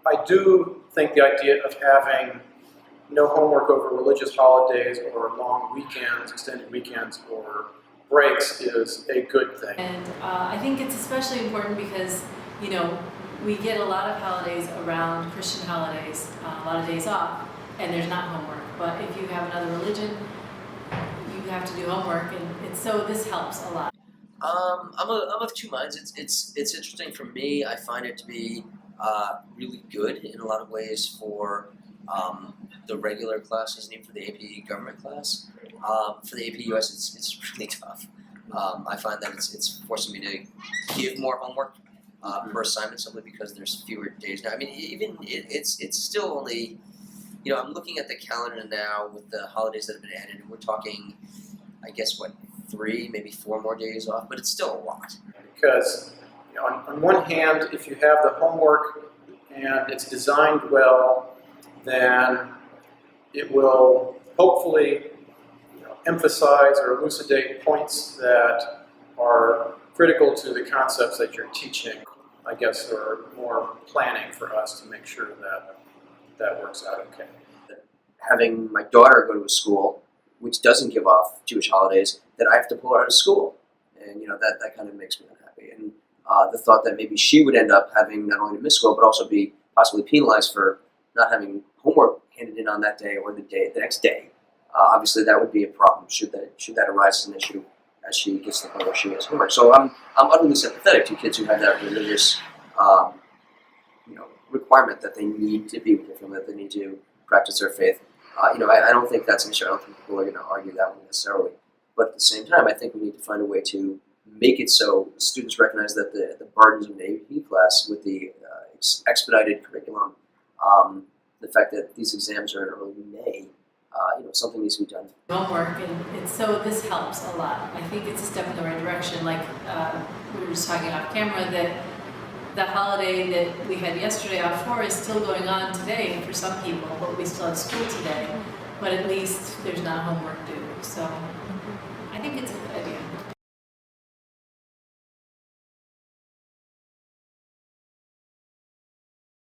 I do think the idea of having no homework over religious holidays or long weekends, extended weekends, or breaks is a good thing. And I think it's especially important because, you know, we get a lot of holidays around Christian holidays, a lot of days off, and there's not homework. But if you have another religion, you have to do homework, and so this helps a lot. I'm of two minds. It's interesting for me. I find it to be really good in a lot of ways for the regular classes, and even for the AP government class. For the AP US, it's really tough. I find that it's forcing me to give more homework per assignment simply because there's fewer days now. I mean, even it's still only, I'm looking at the calendar now with the holidays that have been added, and we're talking, I guess, what, 3, maybe 4 more days off, but it's still a lot. Because on one hand, if you have the homework and it's designed well, then it will hopefully emphasize or elucidate points that are critical to the concepts that you're teaching. I guess there are more planning for us to make sure that that works out okay. Having my daughter go to a school which doesn't give off Jewish holidays, that I have to pull her out of school, and that kind of makes me unhappy. And the thought that maybe she would end up having not only to miss school but also be possibly penalized for not having homework handed in on that day or the next day. Obviously, that would be a problem should that arise as an issue as she gets to the point where she has homework. So I'm utterly sympathetic to kids who have that religious requirement that they need to be with their family, that they need to practice their faith. I don't think that's an issue. I don't think people are going to argue that one necessarily. But at the same time, I think we need to find a way to make it so students recognize that the burdens of an AP class with the expedited curriculum, the fact that these exams are in early May, something needs to be done. Homework, and so this helps a lot. I think it's a step in the right direction. Like we were just talking off camera that the holiday that we had yesterday off for is still going on today for some people, but we still have school today. But at least there's not homework due. So I think it's a good idea.